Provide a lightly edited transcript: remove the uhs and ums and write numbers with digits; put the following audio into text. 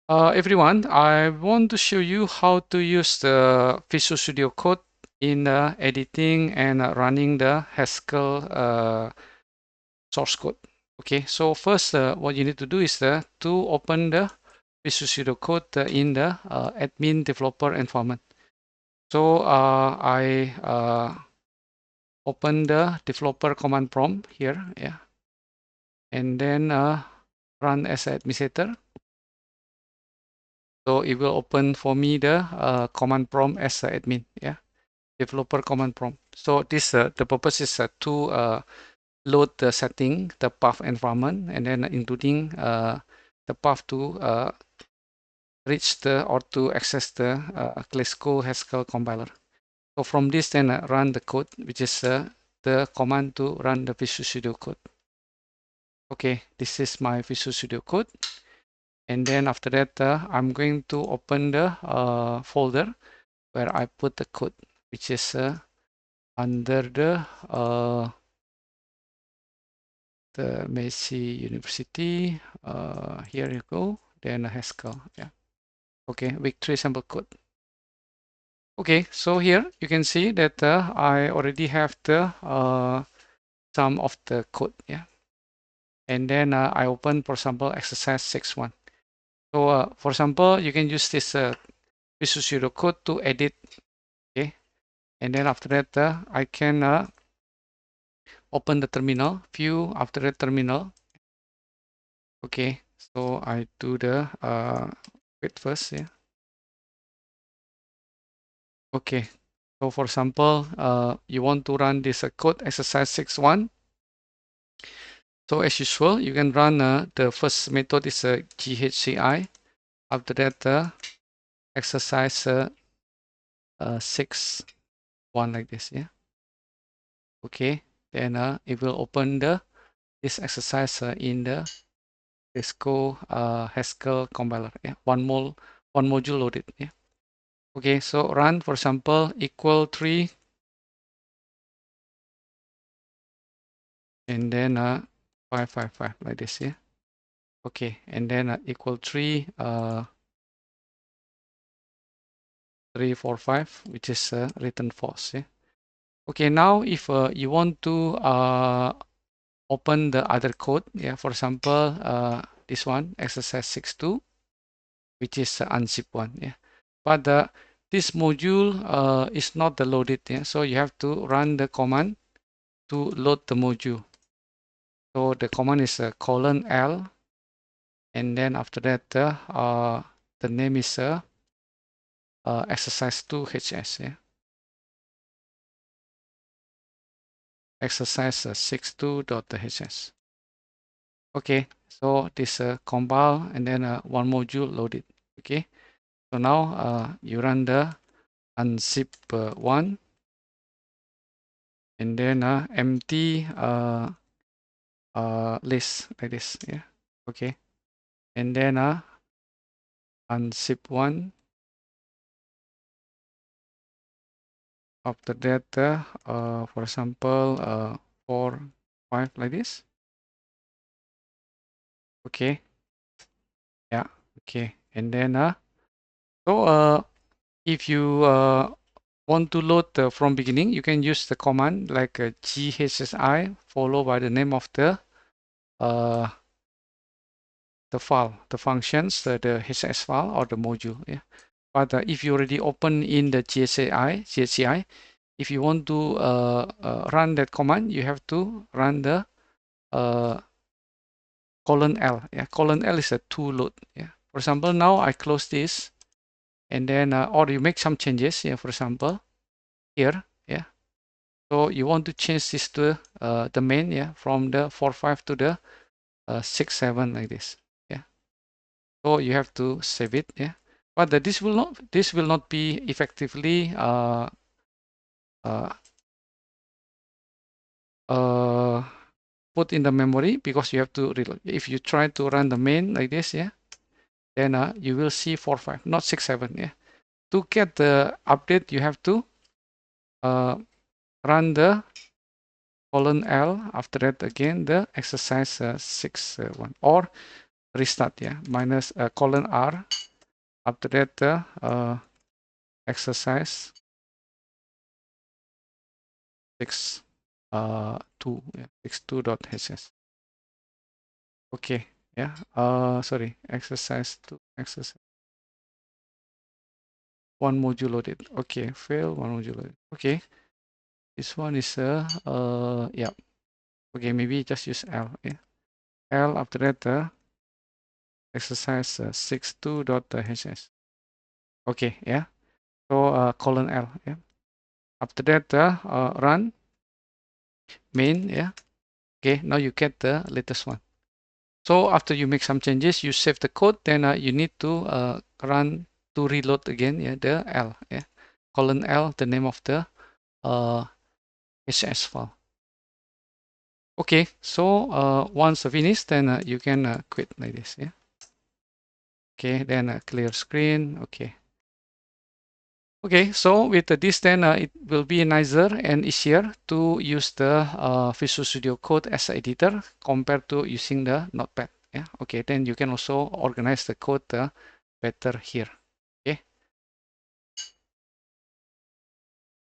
Everyone, I want to show you how to use the Visual Studio Code in editing and running the Haskell source code. Okay, so first what you need to do is to open the Visual Studio Code in the admin developer environment. So I open the developer command prompt here, yeah, and then run as administrator. So it will open for me the command prompt as admin, yeah, developer command prompt. So this the purpose is to load the setting, the path environment, and then including the path to reach the or to access the Classical Haskell compiler. So from this, then run the code, which is the command to run the Visual Studio Code. Okay, this is my Visual Studio Code. And then after that, I'm going to open the folder where I put the code, which is under the Messi University. Here you go. Then Haskell. Yeah. Okay. Week 3 sample code. Okay. So here you can see that I already have the some of the code. Yeah. And then I open, for example, exercise 6.1. So for example, you can use this Visual Studio Code to edit. Okay. And then after that, I can open the terminal, view after the terminal. Okay, so I do the wait first, yeah. Okay, so for example, you want to run this code exercise 6.1. So as usual, you can run the first method is GHCI. After that, exercise 6.1 like this, yeah. Okay, then it will open this exercise in the Cisco Haskell compiler. Yeah, one module loaded. Yeah. Okay, so run, for example, equal 3, and then 555 like this. Yeah. Okay, and then equal 3, 345, which is written false. Yeah. Okay, now if you want to open the other code, yeah, for example, this one, exercise 6.2, which is unzip one. Yeah. But this module is not loaded. Yeah. So you have to run the command to load the module. So the command is :L, and then after that the name is exercise 2HS. Yeah. Exercise 6.2.hs. Okay, so this compile and then one module loaded. Okay, so now you run the unzip one, and then empty list like this. Yeah. Okay, and then unzip one. After that, for example, 4, 5 like this. Okay. Yeah. Okay. And then so if you want to load from beginning, you can use the command like GHSI followed by the name of uh, the file, the functions, the HS file or the module. Yeah. But if you already open in the GHCI, if you want to run that command, you have to run the :L. Yeah, :L is a to load. Yeah. For example, now I close this, and then or you make some changes. Yeah. For example, here. Yeah. So you want to change this to the main. Yeah. From the 4.5 to the 6.7 like this. Yeah. So you have to save it. Yeah. But this will not be effectively uh, put in the memory because you have to reload. If you try to run the main like this, yeah, then you will see 4.5, not 6.7. Yeah. To get the update, you have to run the :L. After that, again the exercise 6.1, or restart, yeah, minus colon R. After that, exercise 6 yeah, 62.hs. Okay, yeah. Sorry, exercise 2, exercise 1 module loaded. Okay, fail 1 module loaded. Okay, this one is yeah. Okay, maybe just use L. Yeah, L. After that, exercise 62.hs. Okay, yeah. So colon L. Yeah. After that, run main. Yeah. Okay, now you get the latest one. So after you make some changes, you save the code, then you need to run to reload again, yeah, the L, yeah, colon L, the name of the HS file. Okay, so once finished, then you can quit like this, yeah. Okay, then clear screen. Okay. Okay, so with this, then it will be nicer and easier to use the Visual Studio Code as an editor compared to using the Notepad. Yeah. Okay, then you can also organize the code better here.